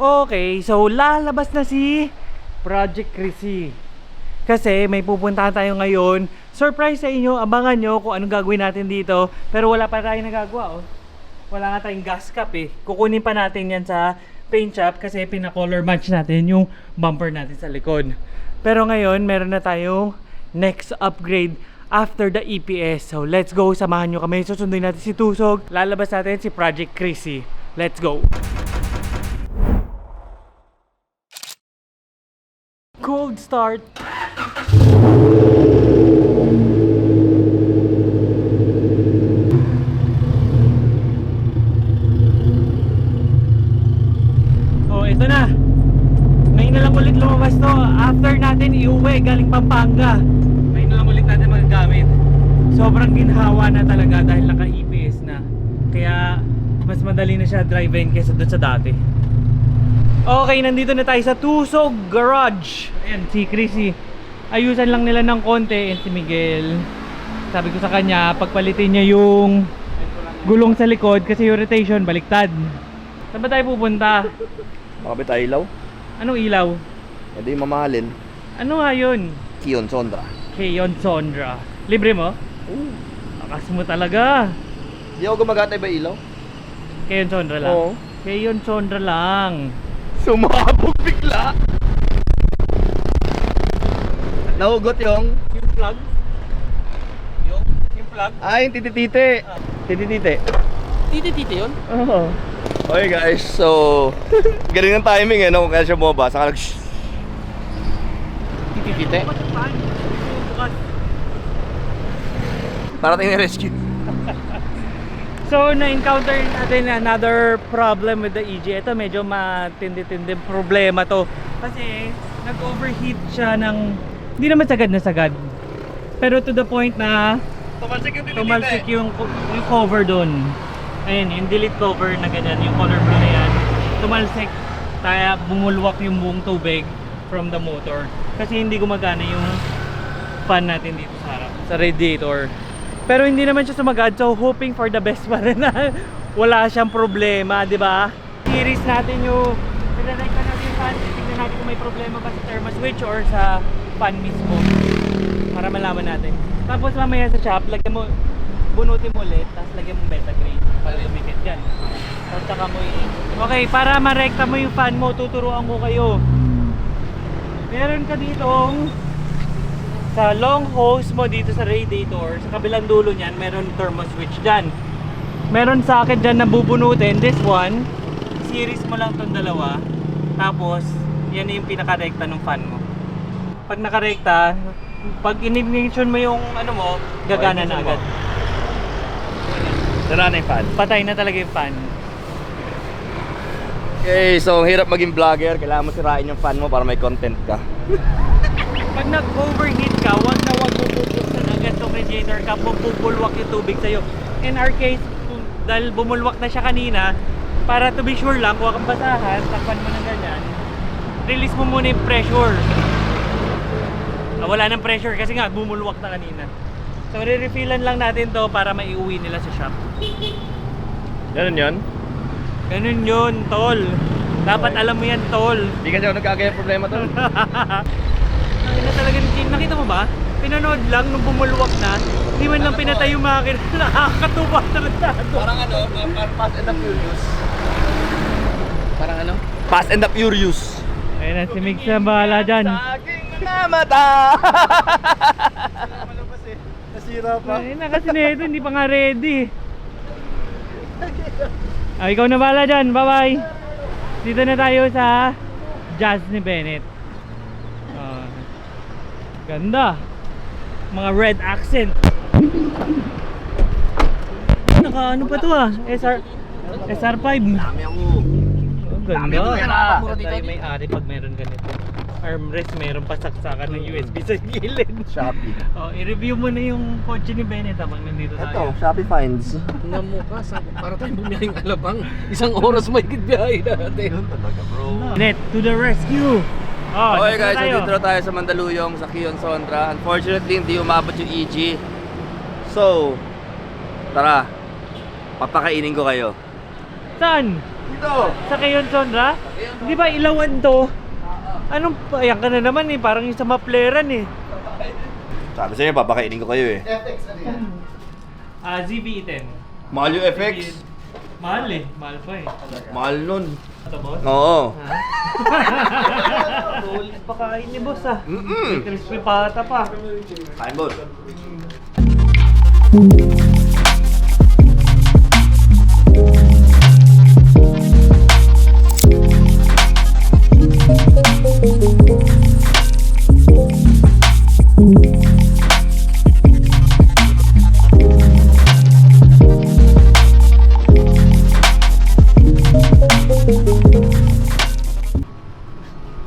Okay, so lalabas na si Project Chrissy. Kasi may pupuntahan tayo ngayon. Surprise sa inyo, abangan nyo kung anong gagawin natin dito. Pero wala pa tayong nagagawa, oh. Wala nga tayong gas cap eh. Kukunin pa natin yan sa paint shop kasi pina-color match natin yung bumper natin sa likod. Pero ngayon, meron na tayong next upgrade after the EPS. So let's go, samahan nyo kami. Susunduin natin si Tusog. Lalabas natin si Project Chrissy. Let's go. Cold start. Oh, ito na. Ngayon na lang ulit lumabas to. After natin iuwi galing Pampanga. Ngayon na lang ulit natin magagamit. Sobrang ginhawa na talaga dahil naka-EPS na. Kaya mas madali na siya drive-in kaysa doon sa dati. Okay, nandito na tayo sa Tusog Garage. Ayan, si Chrissy. Ayusan lang nila ng konti. And si Miguel, sabi ko sa kanya, pagpalitin niya yung gulong sa likod kasi yung rotation baliktad. Saan ba tayo pupunta? Makabit tayo ilaw? Anong ilaw? Hindi mamahalin. Ano nga yun? Kion Sondra. Keyon Sondra. Libre mo? Akas mo talaga. Hindi ako gumagatay ba ilaw? Keyon Sondra lang? Oo. Keyon Sondra lang. Sumabog bigla. Nahugot yung plug? Yung plug? Ay, yung tititite. Tititite. Titi-titi yun? Oo. Okay guys, so galing ng timing eh, no? Kung kaya siya bumaba, saka nag tititite. Parating na rescue. So, na-encounter natin another problem with the EG. Ito medyo matindi-tindi problema to. Kasi, nag-overheat siya ng, hindi naman sagad na sagad. Pero to the point na tumalsik yung cover doon. Ayun, yung delete cover na ganyan, yung color blue na yan. Tumalsik, kaya bumulwak yung buong tubig from the motor. Kasi hindi gumagana yung fan natin dito sa harap, sa radiator. Pero hindi naman siya sumagad, so hoping for the best pa rin na wala siyang problema, di ba? Series natin yung pinanay ka natin yung fan, tignan natin kung may problema ba sa thermal switch or sa fan mismo para malaman natin. Tapos mamaya sa shop, lagyan mo, bunutin mo ulit, tapos lagyan mo beta grade para lumikit dyan. Tapos saka mo okay, para marekta mo yung fan mo, tuturuan ko kayo. Meron ka ditong sa long hose mo dito sa radiator, sa kabilang dulo niyan, meron thermal switch dyan. Meron sa akin dyan na bubunutin, this one, series mo lang tong dalawa, tapos yan yung pinaka-rekta ng fan mo. Pag naka-rekta, pag in-ignition mo yung ano mo, gagana na agad. Sira na yung fan. Patay na talaga yung fan. Okay, so ang hirap maging vlogger, kailangan mo sirain yung fan mo para may content ka. Pag nag-overheat ka, wag mo bubuksan agad itong radiator ka, bubulwak yung tubig sa'yo. In our case, dahil bumulwak na siya kanina, para to be sure lang, huwag kang basahan, takpan mo ng ganyan, release mo muna yung pressure. Wala ng pressure kasi nga bumulwak na kanina. So re-refillan lang natin to para maiuwi nila sa shop. Ganun yun? Ganun yun, tol. Dapat alam mo yan, tol. Hindi kasi ako nagkagaya problema to. Na talaga, nakita mo ba? Pinanood lang nung bumulwak na, hindi man lang pinatay yung makina. Nakakatuwa talaga. Parang ano, Fast and the Furious. Parang ano? Fast and the Furious. Ayun na, si Mig sa bahala dyan. Sa aking mga mata. Nasira pa. Ayun na kasi nito, hindi pa nga ready. Ikaw na bahala dyan, bye bye. Dito na tayo sa Jazz ni Bennett. Ganda. Mga red accent. Naka ano pa to SR5. Dami ako. Ganda. Ganda yung may-ari pag meron ganito. Armrest, meron pa saksakan ng USB sa gilid. Shopee. I-review mo na yung kotse ni Bennett habang nandito tayo. Ito, Shopee finds. Tingnan mo ka, para tayong bumiyahing Alabang. Isang oras may biyahe natin. Talaga bro. Bennett, to the rescue! Okay guys, dito na tayo sa Mandaluyong sa Keyon Sondra. Unfortunately, hindi umabot yung EG. So, tara, papakainin ko kayo. Saan? Dito. Sa Kiyon Sonra? Di ba ilawan to? Anong, ayan ka na naman eh, parang yung sa mapleran eh. Sabi sa'yo, papakainin ko kayo eh. FX ano yan? ZB10. Mahal yung FX. Mahal eh, mahal pa eh. Mahal nun. Ito boss? Oo. Sulit pa kain ni boss ah. Mm-mm. May crispy pata pa. Kain, boss.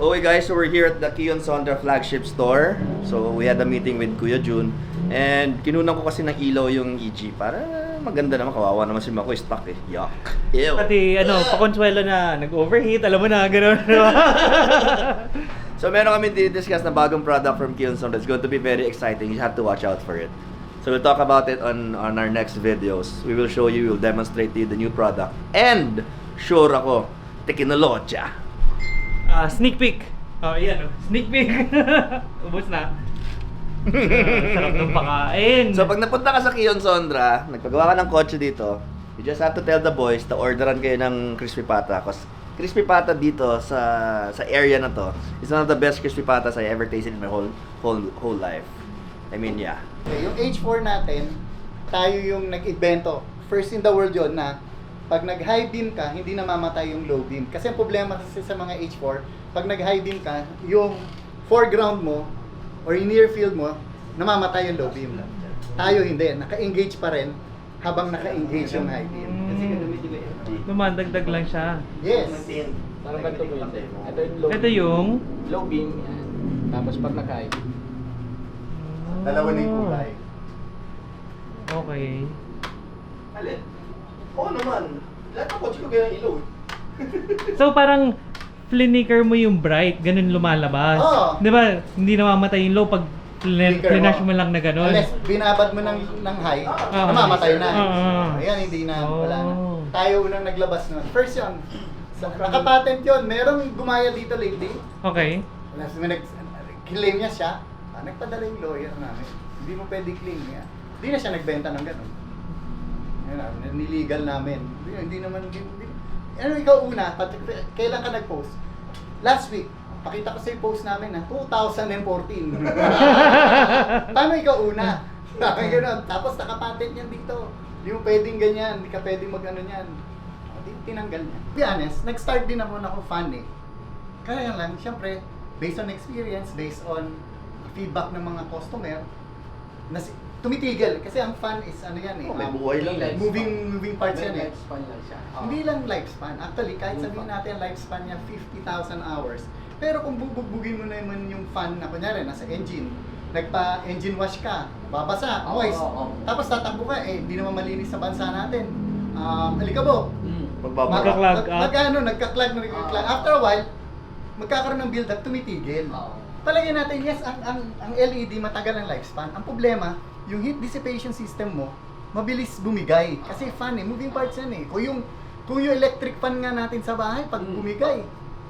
Okay guys, so we're here at the Kiyon Sondra flagship store. So we had a meeting with Kuya Jun. And kinunan ko kasi ng ilaw yung EG para maganda naman, kawawa naman si Mako, stuck eh. Yuck. Ew. Pati ano, pakonsuelo na nag-overheat, alam mo na, gano'n. So meron kami discuss na bagong product from Kiyon Sondra. It's going to be very exciting. You have to watch out for it. So we'll talk about it on our next videos. We will show you, we'll demonstrate to you the new product. And sure ako, teknolohiya. Sneak peek. Oh, yan oh. Sneak peek. Ubus na. Sarap ng pakain. So pag napunta ka sa Kiyon Sondra, nagpagawa ka ng kotse dito, you just have to tell the boys to orderan kayo ng crispy pata. Kasi crispy pata dito sa area na to is one of the best crispy patas I ever tasted in my whole life. I mean, yeah. Okay, yung H4 natin, tayo yung nag-invento. First in the world yun na pag nag-high beam ka, hindi namamatay yung low beam. Kasi ang problema kasi sa mga H4, pag nag-high beam ka, yung foreground mo or yung near field mo, namamatay yung low beam. Tayo hindi, naka-engage pa rin habang naka-engage yung high beam. Lumandagdag lang siya. Yes. Parang ganito po yun. Ito yung low, Ito yung low beam. Yan. Tapos pag naka-high. Dalawa na yung kulay. Okay. Alin? Oo naman. Lahat ng kotse ko ganyan ilaw. So parang flicker mo yung bright, ganun lumalabas. Oo. Di ba? Hindi namamatay yung low pag Flicker flinash mo. mo lang na ganun. Unless binabad mo ng high, namamatay na. Ayan, hindi na, wala na. Tayo unang naglabas nun. First yun, nakapatent yun. Merong gumaya dito lately. Okay. Claim niya siya. Nagpadala yung lawyer namin. Hindi mo pwede claim niya. Hindi na siya nagbenta ng gano'n. Nililegal namin. Hindi naman, ano ikaw una, kailan ka nag-post? Last week, pakita ko sa yung post namin na 2014. Paano ikaw una? Sabi gano'n. Tapos nakapatent yan dito. Hindi mo pwedeng ganyan, hindi ka pwedeng mag-ano niyan. Tinanggal niya. To be honest, nag-start din naman ako fan eh. Kaya lang, syempre, based on experience, based on feedback ng mga customer, tumitigil. Kasi ang fan is ano yan eh. May buhay lang eh. Moving parts yan eh. Lifespan lang siya. Hindi lang lifespan. Actually, kahit sabihin natin lifespan niya 50,000 hours. Pero kung bubugbugin mo naman yung fan na kunyari, nasa engine, nagpa-engine wash ka, babasa, moist. Tapos tatakbo ka, eh, di naman malinis sa bansa natin. Alikabok. Magbabara. Nagka-clog. Nagkaklag. After a while, magkakaroon ng build-up, tumitigil. Palagay natin, yes, ang LED matagal ang lifespan. Ang problema, yung heat dissipation system mo, mabilis bumigay. Kasi fan eh, moving parts yan eh. Kung yung electric fan nga natin sa bahay, pag bumigay,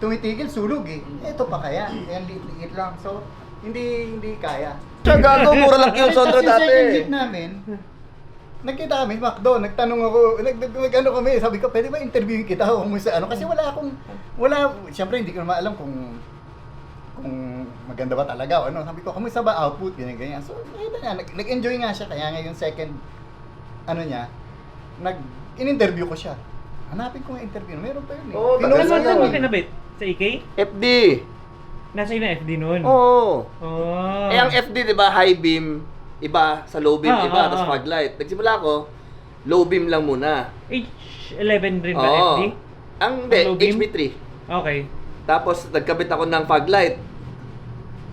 tumitigil, sulog eh. Ito pa kaya, ayan, liit lang. So, hindi kaya. Siya gago, mura lang Kiyon Sondra Kasi second dati. hit namin, nagkita kami, Macdo, nagtanong ako, nag-ano kami, sabi ko, pwede ba interviewin kita kung sa ano? Kasi siyempre hindi ko naman alam kung maganda ba talaga o ano. Sabi ko, kamusta ba output, ganyan. So, nakita nga, nag-enjoy nga siya, kaya nga yung second, ano niya, in-interview ko siya. Hanapin ko nga interview, meron pa yun eh. Oo, Pinost tagal Saan ko mo eh. kinabit? Sa EK? FD. Nasa yun na FD noon. Oo. Oh. Eh ang FD, di ba, high beam, iba, sa low beam, iba, tapos fog light. Nagsimula ako, low beam lang muna. H11 rin ba Oo. FD? Ang Low beam? HP3. Okay. Tapos nagkabit ako ng fog light.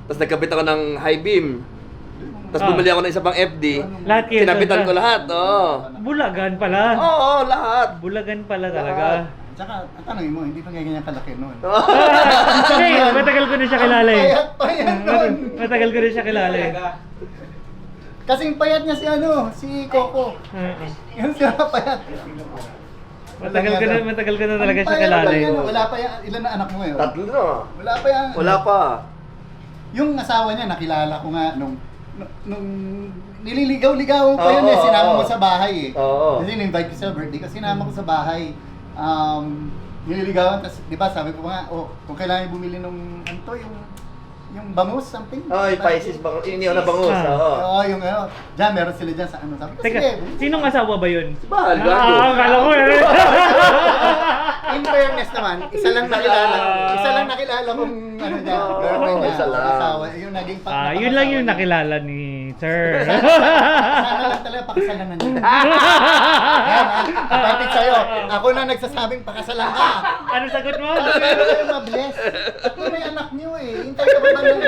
Tapos nagkabit ako ng high beam. Tapos bumili ako ng isa pang FD. Lahat kayo. Kinabitan ko lahat, oo. Bulagan pala. Oo, lahat. Bulagan pala talaga. Tsaka, tanongin mo, hindi pa ganyan kalaki noon. Kasi matagal ko na siya kilala eh. Payat noon. Matagal ko na siya kilala eh. Kasing payat niya si Coco. Yan siya payat. Matagal ko na talaga siya Wala kilala. pa eh. yan, wala pa yan. Ilan na anak mo ngayon? 3 na. Wala pa yan. Wala pa. Yung asawa niya, nakilala ko nga nung nililigaw-ligaw pa yun eh. Oo, Sinama mo oo. sa bahay eh. Oo. Kasi in-invite ko sa birthday kasi sinama ko sa bahay. Nililigawan, tapos di ba sabi ko nga, kung kailangan bumili nung ano to, yung bangus, something. Oh, yung Pisces bangus. Iniyaw na bangus. Ah. Oo. Oo, yung ano. Diyan, meron sila dyan sa ano. Sabi ko, Teka, sige. sinong asawa ba yun? Bahal, gago. Akala ko eh. In fairness naman, isa lang nakilala. Isa lang nakilala kong ano niya, girlfriend niya. Isa lang. Asawa, yung naging Yun lang yung nakilala ni Sir. Sana lang talaga pakasalan na niya. Yan, kapatid sa'yo. Ako na nagsasabing pakasalan ka. Ano sagot mo? Pero kayo mabless. At yun ay anak niyo eh. Hintay ka ba ng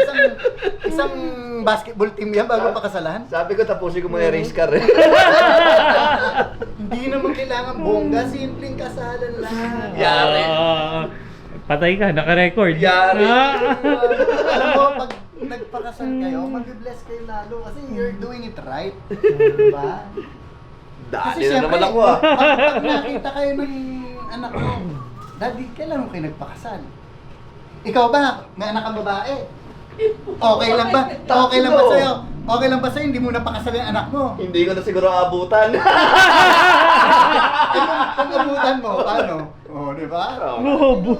isang basketball team yan bago pakasalan? Sabi ko, tapusin ko muna yung race car eh. Hindi naman kailangan bongga, simpleng kasalan lang. Yari. Patay ka, naka-record. Yari. Alam mo, pag nagpakasal kayo, mag-bless kayo lalo kasi you're doing it right. Diba? Dati na naman ako ah. Pag nakita kayo ng anak mo, Daddy, kailan mo kayo nagpakasal? Ikaw ba? May anak kang babae? Okay lang ba? Okay lang ba sa'yo? Okay lang ba sa'yo? Hindi mo napakasal yung anak mo? Hindi ko na siguro aabutan. Kung abutan mo, paano? Di ba? Bobo.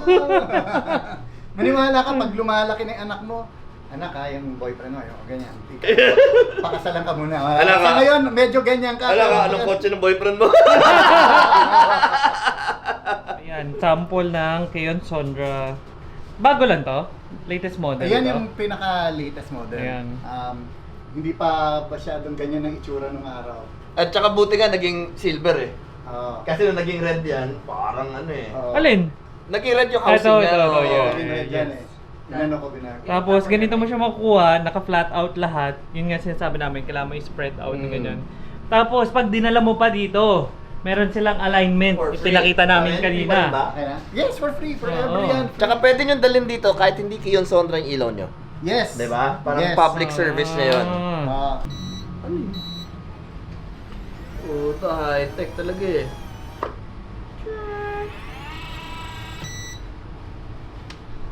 Maniwala ka pag lumalaki na yung anak mo, anak ha, yung boyfriend mo, yung ganyan. Pakasalan ka muna. Alam ka. Sa ngayon, medyo ganyan ka. Alam ka, anong kotse ng boyfriend mo? Ayan, sample ng Keon Sondra. Bago lang to? Latest model Ayan to? yung pinaka-latest model. Ayan. Hindi pa masyadong ganyan ang itsura nung araw. At saka buti nga naging silver eh. Oo. Kasi nung naging red yan, parang ano eh. Oo. Alin? Naging red yung Ito, housing niya. ito, oo. yun. Binred yan eh. Inano ko binag. Tapos ganito mo siya makukuha, naka-flat out lahat. Yun nga sinasabi namin, kailangan mo i-spread out na ganyan. Tapos pag dinala mo pa dito, meron silang alignment. For free. Pinakita namin Free kanina. pa rin ba? Okay na? Yes, for free. For Oo. every yan. Tsaka pwede nyo dalhin dito kahit hindi Keon Sondra yung ilaw nyo. Yes. Diba? Parang Yes. public service na yun. Ah. Puta, high-tech talaga eh.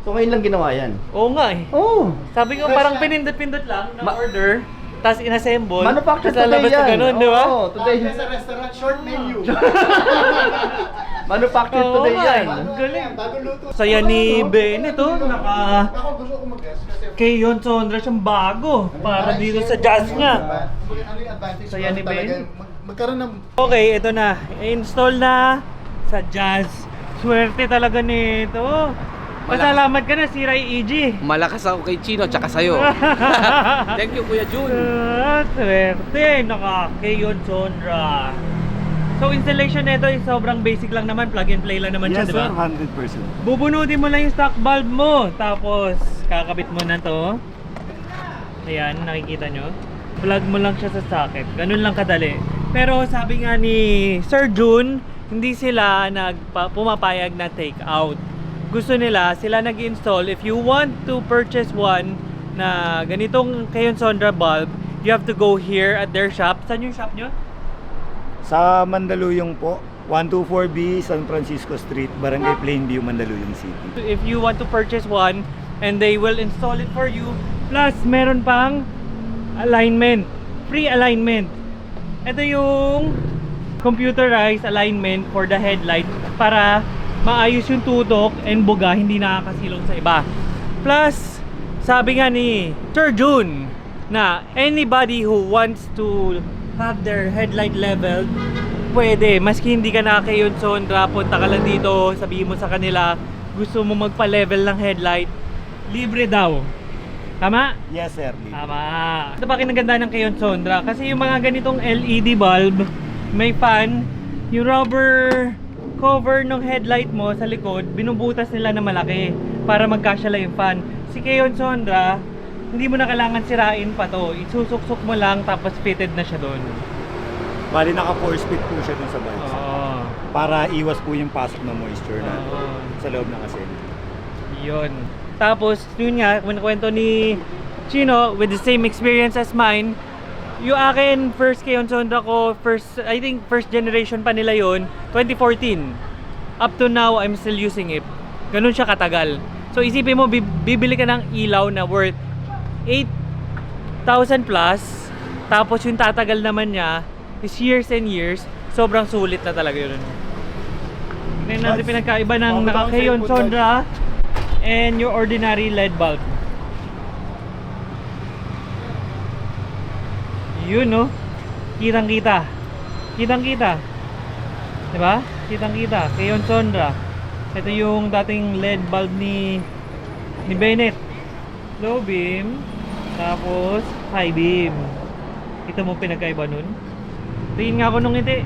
So ngayon lang ginawa yan? Oo nga eh. Oh! Sabi ko Fresh parang yan. pinindot-pindot lang na order, tapos inassemble, Manufactured tapos lalabas today na yan. ganun, di ba? Oo, today. Today sa restaurant, short menu. Manufactured Oo today nga yan. eh. Ang galing. Bagong luto. Saya ni Bennett, oh. Ako gusto ko mag-guess kasi Keon Sondra siyang bago para dito sa jazz niya. Ano yung advantage? Saya ni Talagang magkaroon ng Okay, ito na. Install na sa jazz. Swerte talaga nito. Pasalamat ka na, si Rai EG. Malakas ako kay Chino tsaka sa'yo. Thank you, Kuya Jun. Swerte. Naka-Keon Sondra. So installation nito is sobrang basic lang naman, plug and play lang naman siya, di ba? 100%. Bubunutin mo lang yung stock bulb mo, tapos kakabit mo na to. Ayan, nakikita nyo. Plug mo lang siya sa socket. Ganun lang kadali. Pero sabi nga ni Sir Jun, hindi sila pumapayag na take out. Gusto nila, sila nag-install. If you want to purchase one na ganitong Keon Sondra bulb, you have to go here at their shop. Saan yung shop nyo? Sa Mandaluyong po, 124B San Francisco Street, Barangay Plainview, Mandaluyong City. If you want to purchase one, and they will install it for you. Plus, meron pang alignment. Free alignment. Ito yung computerized alignment for the headlight para maayos yung tutok and buga, hindi nakakasilong sa iba. Plus, sabi nga ni Sir Jun na anybody who wants to have their headlight leveled, pwede. Maski hindi ka naka-Keon Sondra, punta ka lang dito, sabihin mo sa kanila, gusto mo magpa-level ng headlight, libre daw. Tama? Yes, sir. Tama. Ito pa kinaganda ng Keon Sondra kasi yung mga ganitong LED bulb, may fan, yung rubber cover ng headlight mo sa likod, binubutas nila na malaki para magkasya lang yung fan. Si Keon Sondra, hindi mo na kailangan sirain pa to. Isusuksok mo lang tapos fitted na siya doon. Bali, naka 4-speed po siya dun sa bike. Oo. Para iwas po yung pasok ng moisture na Oo. sa loob ng assembly. Yun. Tapos, yun nga, kwento ni Chino, with the same experience as mine, yung akin, first Keon Sondra ko, I think first generation pa nila yun, 2014. up to now, I'm still using it. Ganun siya katagal. So isipin mo, bibili ka ng ilaw na worth 8,000 plus, tapos yung tatagal naman niya is years and years. Sobrang sulit na talaga yun. Tingnan natin pinagkaiba ng naka-Keon Sondra and your ordinary LED bulb. Yun, no? Kitang-kita. Kitang-kita. Diba? Kitang-kita. Keon Sondra. Ito yung dating LED bulb ni Bennett. Low beam. Tapos high beam. Kita mo pinagkaiba nun? Tingin nga ako nung ngiti.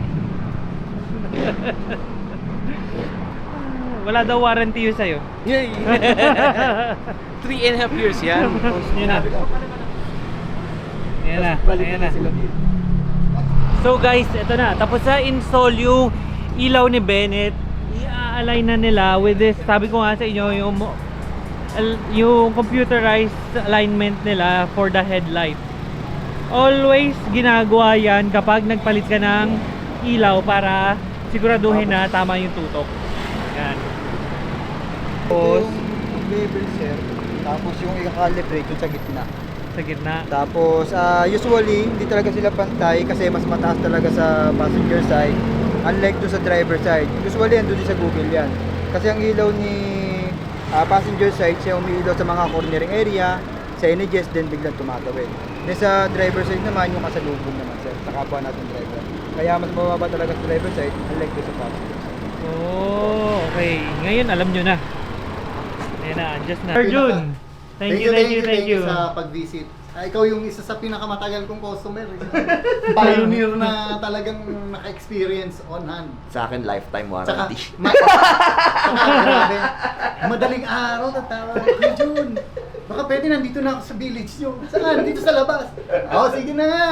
Wala daw warranty yun sa'yo. Yay! 3.5 years yan. Yun na. Ayan na. Ayan na. So guys, ito na. Tapos na install yung ilaw ni Bennett. I-align na nila with this. Sabi ko nga sa inyo, yung computerized alignment nila for the headlight. Always ginagawa yan kapag nagpalit ka ng ilaw para siguraduhin na tama yung tutok. Yan. Tapos yung level sir, tapos yung i-calibrate yung sa gitna. Sa gitna. Tapos usually hindi talaga sila pantay kasi mas mataas talaga sa passenger side unlike doon sa driver side. Usually andun din sa Google yan. Kasi ang ilaw ni passenger side siya umiilaw sa mga cornering area, sa NHS din biglang tumatawid. Then sa driver side naman yung kasalubong naman sir, sa kapwa natin driver. Kaya mas mababa talaga sa driver side unlike doon sa passenger side. Oh, okay. Ngayon alam nyo na. Ayan na, adjust na. Sir Jun, thank you. Sa pag-visit. Ikaw yung isa sa pinakamatagal kong customer. Pioneer na talagang naka-experience on hand. Sa akin, lifetime Tsaka, warranty. grabe. Madaling araw, tatawag. Hey Jun, baka pwede nandito na ako sa village nyo. Saan? Dito sa labas. Oh, sige na nga.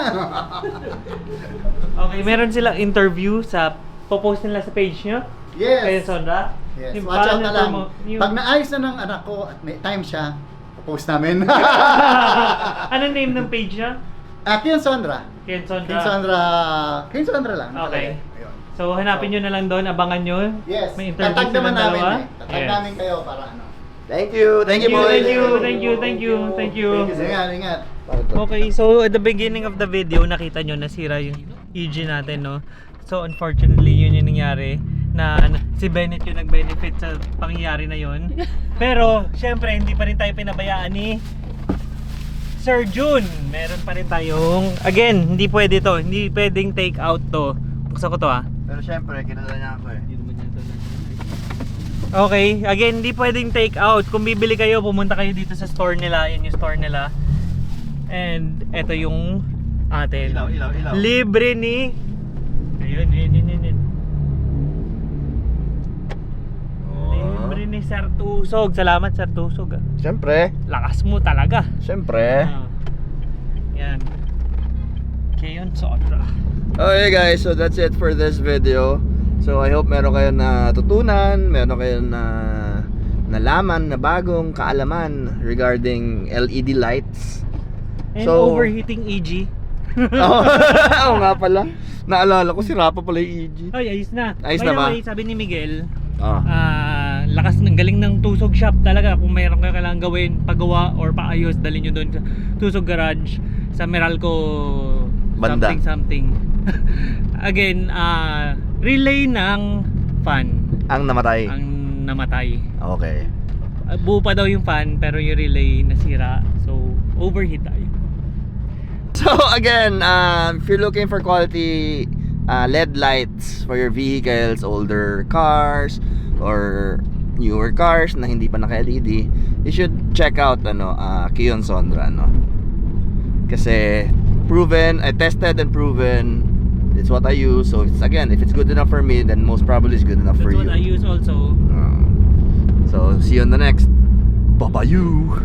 Okay, meron silang interview sa popost nila sa page nyo. Yes. Kaya Sondra. Yes, Yung watch out paano na lang. yung- Pag naayos na ng anak ko at may time siya, post namin. Ano name ng page niya? Kian Sondra. Ken Sondra. Kian Sondra lang. Okay. Ayun. So hanapin nyo na lang doon, abangan nyo. Yes. May interview Tatag naman silang namin dalawa. eh. Tatag Yes. namin kayo para ano. Thank you, boys. Thank you. Ingat. Okay, so at the beginning of the video, nakita nyo nasira yung EG natin, no? So unfortunately, yun yung nangyari na si Bennett yung nag-benefit sa pangyayari na yun. Pero, syempre, hindi pa rin tayo pinabayaan ni Sir Jun. Meron pa rin tayong, again, hindi pwede to. Hindi pwedeng take out to. Buksan ko to Pero syempre, kinala niya ako eh. Okay, again, hindi pwedeng take out. Kung bibili kayo, pumunta kayo dito sa store nila. Yan yung store nila. And eto yung atin. Ilaw. Libre ni... Ayun. Libre ni Sir Tusog. Salamat Sir Tusog. Syempre. Lakas mo talaga. Syempre. Yan. Keon Sondra. Okay guys, so that's it for this video. So I hope meron kayong natutunan, meron kayong nalaman na bagong kaalaman regarding LED lights. And So- overheating EG. Oo nga pala. Naalala ko, sira pa pala yung EG. Ay, ayos na. Ayos By na the ba? way, sabi ni Miguel, Ah. galing ng Tusog Shop talaga. Kung mayroon kayo kailangan gawin, pagawa or paayos, dalhin nyo doon sa Tusog Garage sa Meralco Banda. something. Again, relay ng fan Ang namatay. ang namatay. Okay. Buo pa daw yung fan pero yung relay nasira. So, overheat tayo. So again, if you're looking for quality LED lights for your vehicles, older cars or newer cars na hindi pa naka-LED, you should check out Keon Sondra, no? Kasi proven, I tested and proven, it's what I use. So if it's good enough for me, then most probably it's good enough for That's you. what I use also. So see you on the next. Bye-bye you.